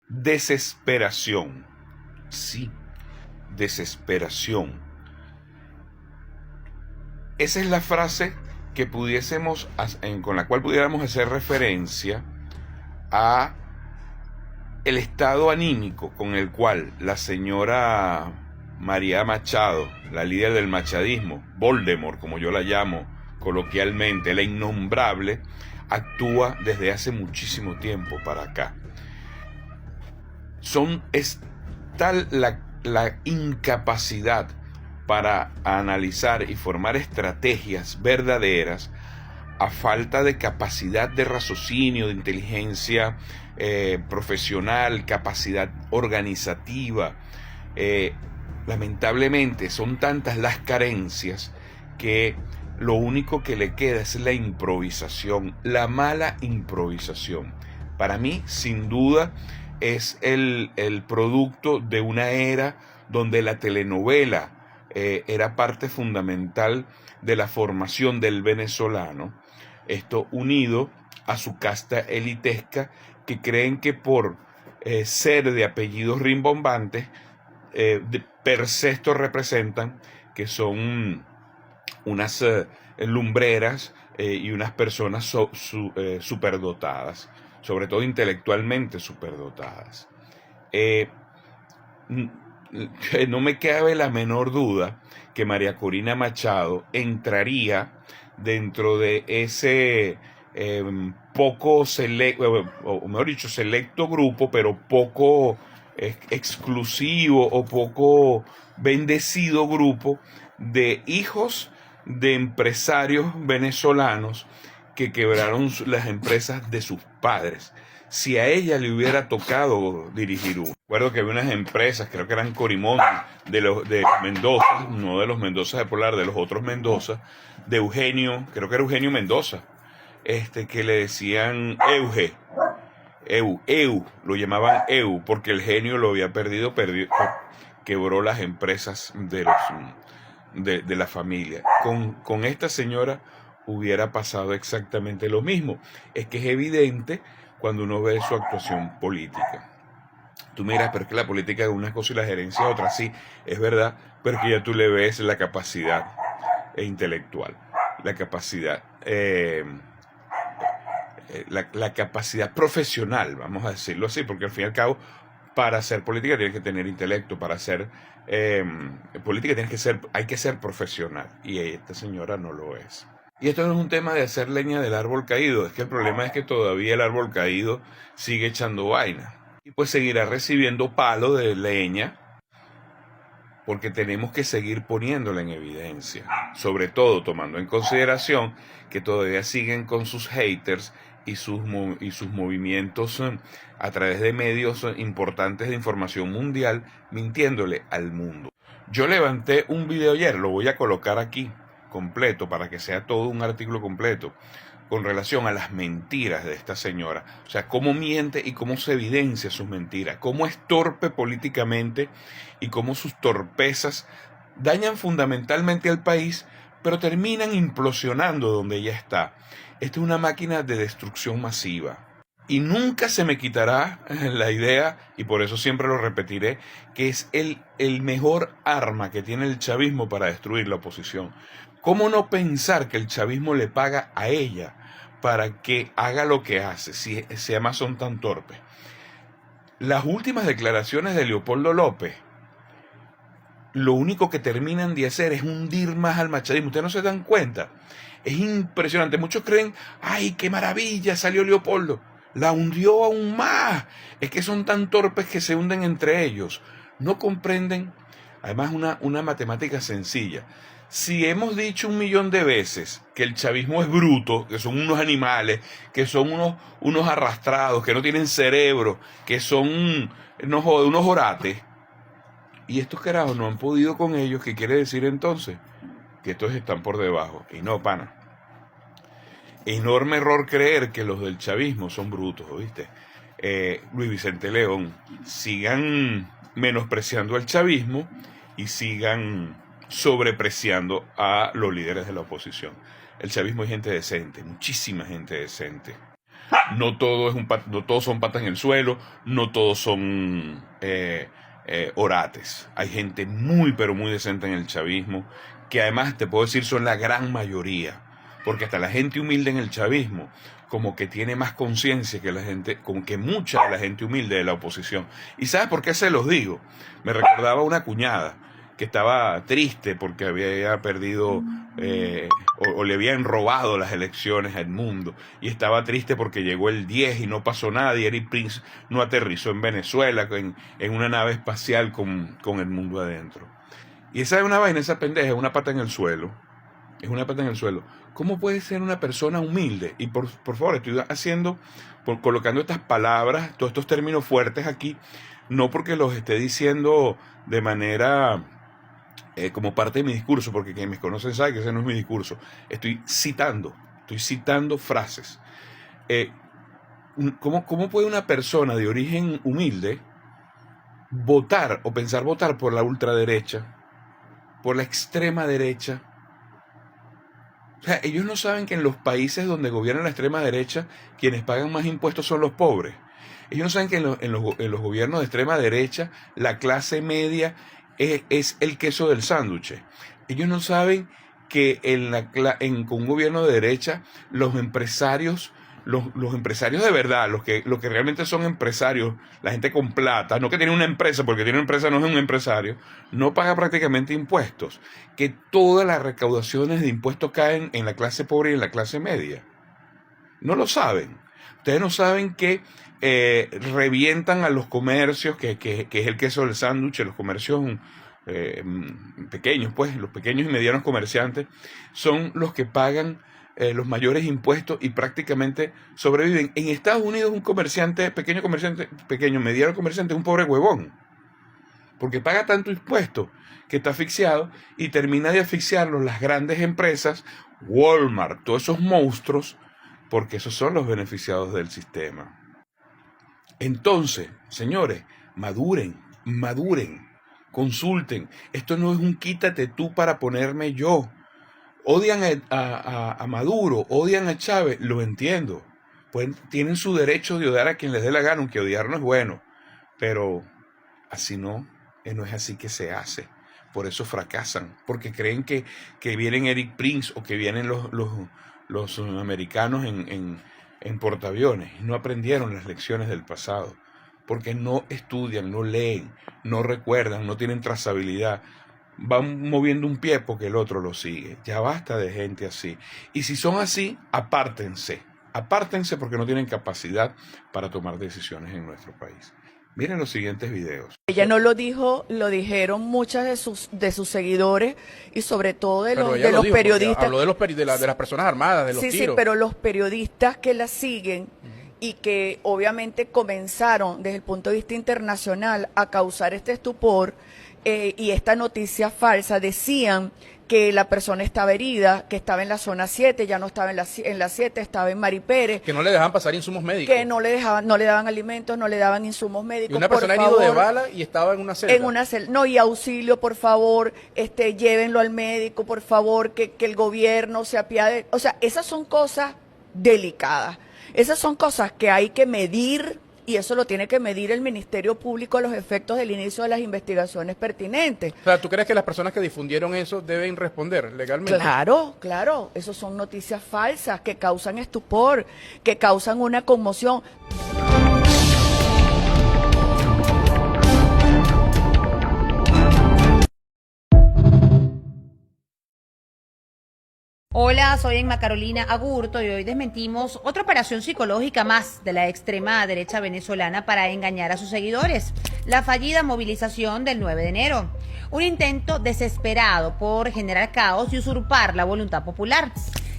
Desesperación. Sí, desesperación. Esa es la frase que con la cual pudiéramos hacer referencia a el estado anímico con el cual la señora María Machado, la líder del machadismo, Voldemort, como yo la llamo coloquialmente, la innombrable, actúa desde hace muchísimo tiempo para acá. Es tal la incapacidad para analizar y formar estrategias verdaderas, a falta de capacidad de raciocinio, de inteligencia profesional, capacidad organizativa. Lamentablemente son tantas las carencias que lo único que le queda es la improvisación, la mala improvisación. Para mí, sin duda, es el producto de una era donde la telenovela era parte fundamental de la formación del venezolano. Esto unido a su casta elitesca, que creen que por ser de apellidos rimbombantes, per se esto representan que son unas lumbreras y unas personas superdotadas, sobre todo intelectualmente superdotadas. No me cabe la menor duda que María Corina Machado entraría dentro de ese poco selecto, o mejor dicho, selecto grupo, pero poco exclusivo o poco bendecido grupo de hijos de empresarios venezolanos que quebraron las empresas de sus padres. Si a ella le hubiera tocado dirigir uno. Recuerdo que había unas empresas, creo que eran Corimón, de Mendoza, no de los Mendoza de Polar, de los otros Mendoza, de Eugenio, creo que era Eugenio Mendoza, que le decían lo llamaban porque el genio lo había perdido, quebró las empresas de la familia. Con esta señora hubiera pasado exactamente lo mismo. Es que es evidente cuando uno ve su actuación política. Tú miras, pero es que la política es una cosa y la gerencia es otra. Sí, es verdad, pero que ya tú le ves la capacidad intelectual, la capacidad la capacidad profesional, vamos a decirlo así, porque al fin y al cabo, para hacer política tienes que tener intelecto, para hacer política hay que ser profesional, y esta señora no lo es. Y esto no es un tema de hacer leña del árbol caído, es que el problema es que todavía el árbol caído sigue echando vaina, y pues seguirá recibiendo palo de leña, porque tenemos que seguir poniéndola en evidencia, sobre todo tomando en consideración que todavía siguen con sus haters y sus movimientos a través de medios importantes de información mundial, mintiéndole al mundo. Yo levanté un video ayer, lo voy a colocar aquí completo para que sea todo un artículo completo, con relación a las mentiras de esta señora. O sea, cómo miente y cómo se evidencia sus mentiras, cómo es torpe políticamente y cómo sus torpezas dañan fundamentalmente al país, pero terminan implosionando donde ella está. Esta es una máquina de destrucción masiva. Y nunca se me quitará la idea, y por eso siempre lo repetiré, que es el mejor arma que tiene el chavismo para destruir la oposición. ¿Cómo no pensar que el chavismo le paga a ella para que haga lo que hace, si además son tan torpes? Las últimas declaraciones de Leopoldo López, lo único que terminan de hacer es hundir más al machadismo. ¿Ustedes no se dan cuenta? Es impresionante. Muchos creen, ¡ay, qué maravilla salió Leopoldo! La hundió aún más. Es que son tan torpes que se hunden entre ellos. No comprenden, además, una matemática sencilla. Si hemos dicho 1.000.000 de veces que el chavismo es bruto, que son unos animales, que son unos arrastrados, que no tienen cerebro, que son unos orates, y estos carajos no han podido con ellos, ¿qué quiere decir entonces? Que estos están por debajo. Y no, pana. Enorme error creer que los del chavismo son brutos, ¿viste? Luis Vicente León, sigan menospreciando al chavismo y sigan sobrepreciando a los líderes de la oposición. El chavismo es gente decente, muchísima gente decente. No todo es no todos son patas en el suelo, no todos son orates. Hay gente muy pero muy decente en el chavismo, que además te puedo decir son la gran mayoría, porque hasta la gente humilde en el chavismo como que tiene más conciencia que la gente, como que mucha de la gente humilde de la oposición. ¿Y sabes por qué se los digo? Me recordaba una cuñada que estaba triste porque había perdido o le habían robado las elecciones al mundo, y estaba triste porque llegó el 10 y no pasó nada, y Eric Prince no aterrizó en Venezuela en una nave espacial con el mundo adentro. Y esa es una vaina, esa pendeja, es una pata en el suelo. Es una pata en el suelo. ¿Cómo puede ser una persona humilde? Y por favor, estoy colocando estas palabras, todos estos términos fuertes aquí, no porque los esté diciendo de manera como parte de mi discurso, porque quien me conoce sabe que ese no es mi discurso. Estoy citando frases. ¿Cómo puede una persona de origen humilde votar o pensar votar por la ultraderecha, por la extrema derecha? O sea, ellos no saben que en los países donde gobierna la extrema derecha, quienes pagan más impuestos son los pobres. Ellos no saben que en los gobiernos de extrema derecha, la clase media es el queso del sándwich. Ellos no saben que con un gobierno de derecha, los empresarios de verdad, los que realmente son empresarios, la gente con plata, no que tiene una empresa, porque tiene una empresa no es un empresario, no paga prácticamente impuestos, que todas las recaudaciones de impuestos caen en la clase pobre y en la clase media. No lo saben. Ustedes no saben que revientan a los comercios, que es el queso del sándwich, los comercios pequeños, pues, los pequeños y medianos comerciantes son los que pagan los mayores impuestos y prácticamente sobreviven. En Estados Unidos un pequeño, mediano comerciante es un pobre huevón, porque paga tanto impuesto que está asfixiado, y termina de asfixiarlo las grandes empresas, Walmart, todos esos monstruos, porque esos son los beneficiados del sistema. Entonces, señores, maduren, consulten. Esto no es un quítate tú para ponerme yo. Odian a Maduro, odian a Chávez, lo entiendo. Pues tienen su derecho de odiar a quien les dé la gana, aunque odiar no es bueno. Pero así no es así que se hace. Por eso fracasan, porque creen que vienen Eric Prince o que vienen los americanos en portaaviones. No aprendieron las lecciones del pasado, porque no estudian, no leen, no recuerdan, no tienen trazabilidad. Van moviendo un pie porque el otro lo sigue. Ya basta de gente así. Y si son así, apártense porque no tienen capacidad para tomar decisiones en nuestro país. Miren los siguientes videos. Ella no lo dijo, lo dijeron muchas de sus seguidores, y sobre todo de los periodistas. Habló de las personas armadas, de los tiros. Sí, pero los periodistas que la siguen y que obviamente comenzaron desde el punto de vista internacional a causar este estupor y esta noticia falsa, decían que la persona estaba herida, que estaba en la zona 7, ya no estaba en la 7, estaba en Mari Pérez. Que no le dejaban pasar insumos médicos. Que no le daban alimentos, no le daban insumos médicos. Y una persona herido de bala y estaba en una celda. En una celda. No, y auxilio, por favor, llévenlo al médico, por favor, que el gobierno se apiade. O sea, esas son cosas delicadas. Esas son cosas que hay que medir, y eso lo tiene que medir el Ministerio Público a los efectos del inicio de las investigaciones pertinentes. O sea, ¿tú crees que las personas que difundieron eso deben responder legalmente? Claro. Esas son noticias falsas que causan estupor, que causan una conmoción. Hola, soy Emma Carolina Agurto y hoy desmentimos otra operación psicológica más de la extrema derecha venezolana para engañar a sus seguidores, la fallida movilización del 9 de enero, un intento desesperado por generar caos y usurpar la voluntad popular.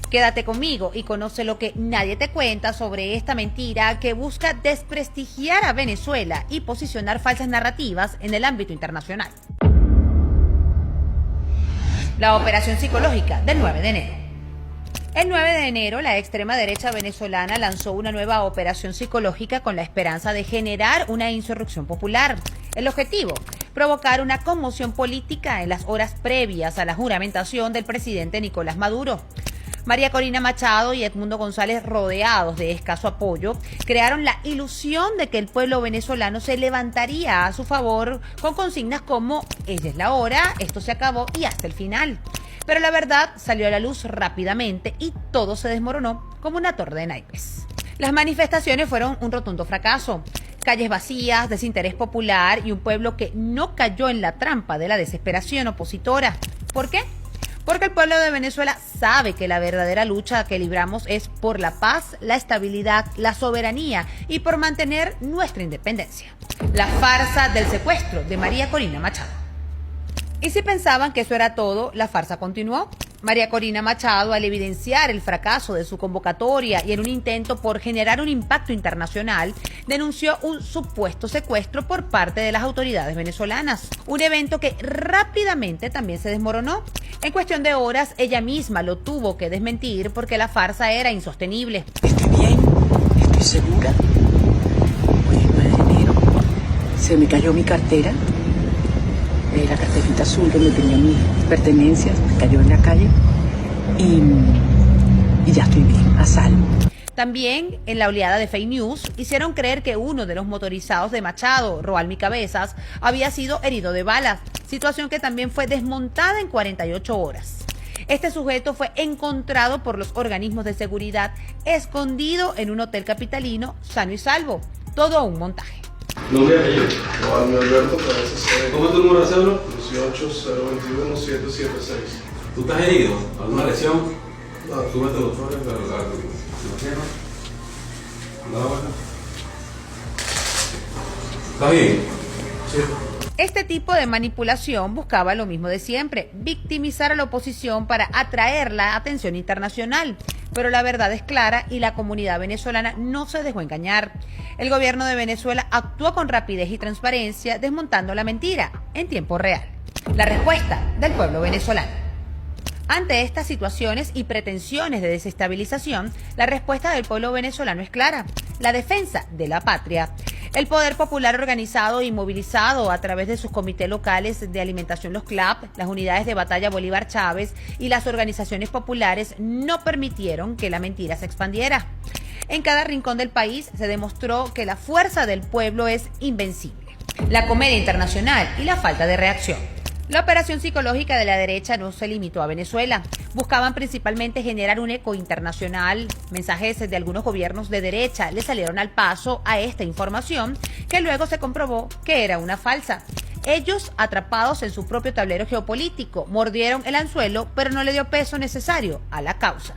Quédate conmigo y conoce lo que nadie te cuenta sobre esta mentira que busca desprestigiar a Venezuela y posicionar falsas narrativas en el ámbito internacional. La operación psicológica del 9 de enero. El 9 de enero, la extrema derecha venezolana lanzó una nueva operación psicológica con la esperanza de generar una insurrección popular. El objetivo, provocar una conmoción política en las horas previas a la juramentación del presidente Nicolás Maduro. María Corina Machado y Edmundo González, rodeados de escaso apoyo, crearon la ilusión de que el pueblo venezolano se levantaría a su favor con consignas como "ella es la hora", "esto se acabó" y "hasta el final". Pero la verdad salió a la luz rápidamente y todo se desmoronó como una torre de naipes. Las manifestaciones fueron un rotundo fracaso. Calles vacías, desinterés popular y un pueblo que no cayó en la trampa de la desesperación opositora. ¿Por qué? Porque el pueblo de Venezuela sabe que la verdadera lucha que libramos es por la paz, la estabilidad, la soberanía y por mantener nuestra independencia. La farsa del secuestro de María Corina Machado. Y si pensaban que eso era todo, la farsa continuó. María Corina Machado, al evidenciar el fracaso de su convocatoria y en un intento por generar un impacto internacional, denunció un supuesto secuestro por parte de las autoridades venezolanas. Un evento que rápidamente también se desmoronó. En cuestión de horas, ella misma lo tuvo que desmentir porque la farsa era insostenible. Estoy bien, estoy segura. Hoy es 9 de enero. Se me cayó mi cartera. La carterita azul donde tenía mis pertenencias, me cayó en la calle y ya estoy bien, a salvo. También, en la oleada de fake news, hicieron creer que uno de los motorizados de Machado, Roalmi Cabezas, había sido herido de bala, situación que también fue desmontada en 48 horas. Este sujeto fue encontrado por los organismos de seguridad escondido en un hotel capitalino, sano y salvo. Todo un montaje. ¿Nombre y apellido? Juan Alberto Cabezas C. ¿Cómo es tu número de cédula? 18-021-776. ¿Tú estás herido? ¿Alguna lesión? No, Súbete los flores. ¿Estás bien? Sí. Este tipo de manipulación buscaba lo mismo de siempre, victimizar a la oposición para atraer la atención internacional. Pero la verdad es clara y la comunidad venezolana no se dejó engañar. El gobierno de Venezuela actuó con rapidez y transparencia, desmontando la mentira en tiempo real. La respuesta del pueblo venezolano. Ante estas situaciones y pretensiones de desestabilización, la respuesta del pueblo venezolano es clara: la defensa de la patria. El poder popular organizado y movilizado a través de sus comités locales de alimentación, los CLAP, las unidades de batalla Bolívar Chávez y las organizaciones populares no permitieron que la mentira se expandiera. En cada rincón del país se demostró que la fuerza del pueblo es invencible. La comedia internacional y la falta de reacción. La operación psicológica de la derecha no se limitó a Venezuela. Buscaban principalmente generar un eco internacional. Mensajes de algunos gobiernos de derecha le salieron al paso a esta información, que luego se comprobó que era una falsa. Ellos, atrapados en su propio tablero geopolítico, mordieron el anzuelo, pero no le dio peso necesario a la causa.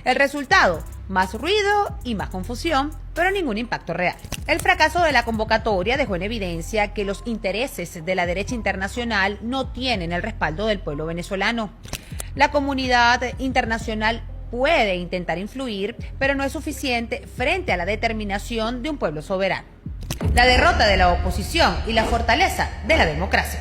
El resultado: más ruido y más confusión, pero ningún impacto real. El fracaso de la convocatoria dejó en evidencia que los intereses de la derecha internacional no tienen el respaldo del pueblo venezolano. La comunidad internacional puede intentar influir, pero no es suficiente frente a la determinación de un pueblo soberano. La derrota de la oposición y la fortaleza de la democracia.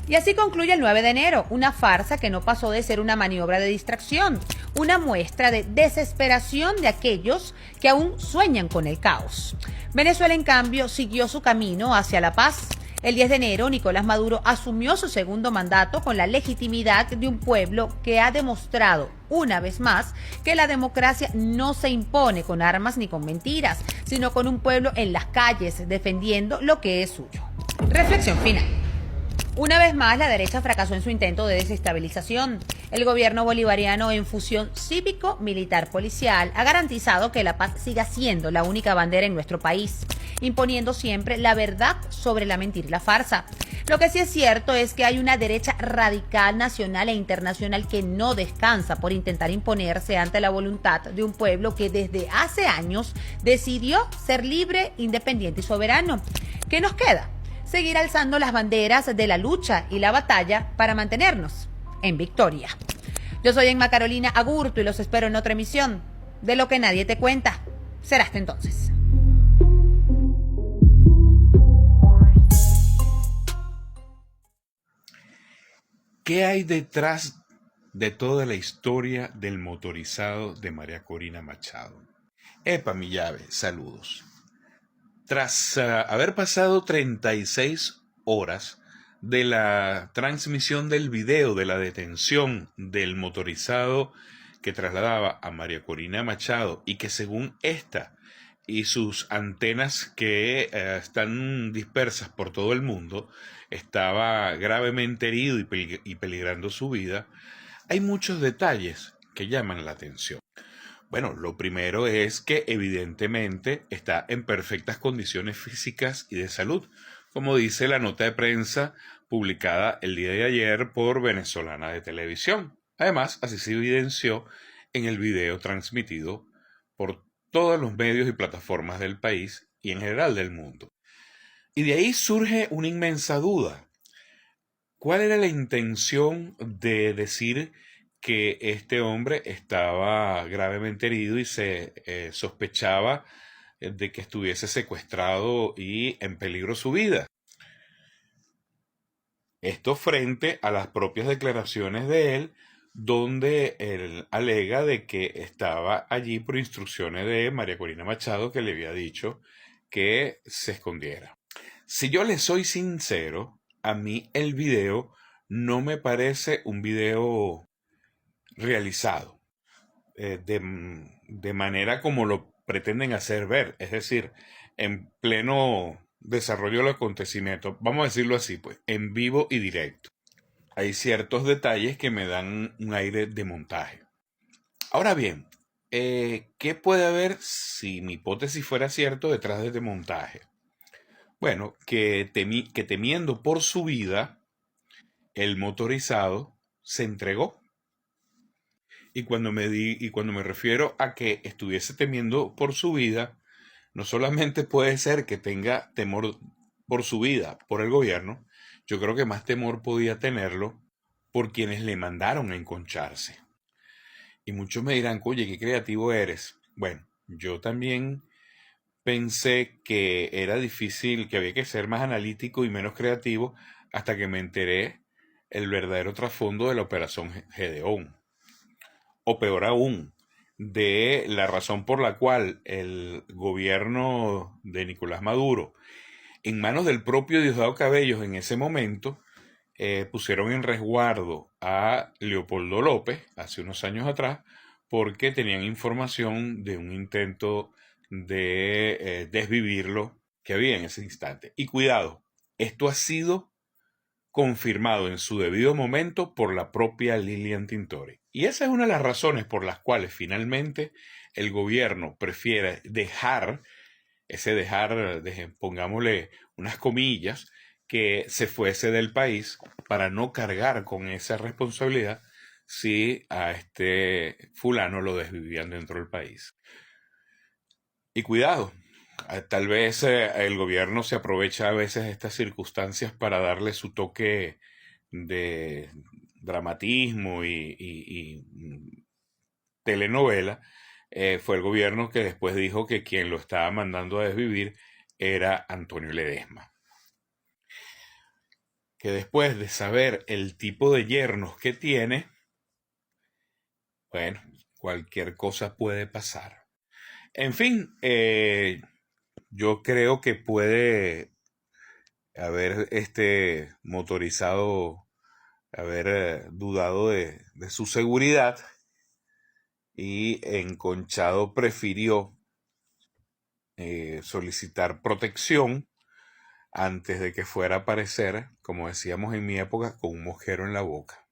Y así concluye el 9 de enero, una farsa que no pasó de ser una maniobra de distracción, una muestra de desesperación de aquellos que aún sueñan con el caos. Venezuela, en cambio, siguió su camino hacia la paz. El 10 de enero, Nicolás Maduro asumió su segundo mandato con la legitimidad de un pueblo que ha demostrado, una vez más, que la democracia no se impone con armas ni con mentiras, sino con un pueblo en las calles defendiendo lo que es suyo. Reflexión final. Una vez más, la derecha fracasó en su intento de desestabilización. El gobierno bolivariano, en fusión cívico-militar-policial, ha garantizado que la paz siga siendo la única bandera en nuestro país, imponiendo siempre la verdad sobre la mentira y la farsa. Lo que sí es cierto es que hay una derecha radical nacional e internacional que no descansa por intentar imponerse ante la voluntad de un pueblo que desde hace años decidió ser libre, independiente y soberano. ¿Qué nos queda? Seguir alzando las banderas de la lucha y la batalla para mantenernos en victoria. Yo soy Emma Carolina Agurto y los espero en otra emisión de Lo que nadie te cuenta. Será hasta entonces. ¿Qué hay detrás de toda la historia del motorizado de María Corina Machado? Epa, mi llave, saludos. Tras haber pasado 36 horas de la transmisión del video de la detención del motorizado que trasladaba a María Corina Machado y que según esta y sus antenas que están dispersas por todo el mundo, estaba gravemente herido y peligrando su vida, hay muchos detalles que llaman la atención. Bueno, lo primero es que evidentemente está en perfectas condiciones físicas y de salud, como dice la nota de prensa publicada el día de ayer por Venezolana de Televisión. Además, así se evidenció en el video transmitido por todos los medios y plataformas del país y en general del mundo. Y de ahí surge una inmensa duda. ¿Cuál era la intención de decir que este hombre estaba gravemente herido y se sospechaba de que estuviese secuestrado y en peligro su vida? Esto frente a las propias declaraciones de él, donde él alega de que estaba allí por instrucciones de María Corina Machado, que le había dicho que se escondiera. Si yo le soy sincero, a mí el video no me parece un video realizado de manera como lo pretenden hacer ver, es decir, en pleno desarrollo del acontecimiento, vamos a decirlo así, pues, en vivo y directo. Hay ciertos detalles que me dan un aire de montaje. Ahora bien, ¿qué puede haber si mi hipótesis fuera cierto detrás de este montaje? Bueno, que temiendo por su vida, el motorizado se entregó. Y cuando me refiero a que estuviese temiendo por su vida, no solamente puede ser que tenga temor por su vida, por el gobierno, yo creo que más temor podía tenerlo por quienes le mandaron a enconcharse. Y muchos me dirán, oye, qué creativo eres. Bueno, yo también pensé que era difícil, que había que ser más analítico y menos creativo hasta que me enteré el verdadero trasfondo de la operación Gedeón. O peor aún, de la razón por la cual el gobierno de Nicolás Maduro, en manos del propio Diosdado Cabello en ese momento, pusieron en resguardo a Leopoldo López hace unos años atrás porque tenían información de un intento de desvivirlo que había en ese instante. Y cuidado, esto ha sido confirmado en su debido momento por la propia Lilian Tintori. Y esa es una de las razones por las cuales finalmente el gobierno prefiere pongámosle unas comillas, que se fuese del país para no cargar con esa responsabilidad si a este fulano lo desvivían dentro del país. Y cuidado, tal vez el gobierno se aprovecha a veces de estas circunstancias para darle su toque de dramatismo y telenovela. Fue el gobierno que después dijo que quien lo estaba mandando a desvivir era Antonio Ledesma. Que después de saber el tipo de yernos que tiene, bueno, cualquier cosa puede pasar. En fin, yo creo que puede haber motorizado, haber dudado de su seguridad y Enconchado prefirió solicitar protección antes de que fuera a aparecer, como decíamos en mi época, con un mosquero en la boca.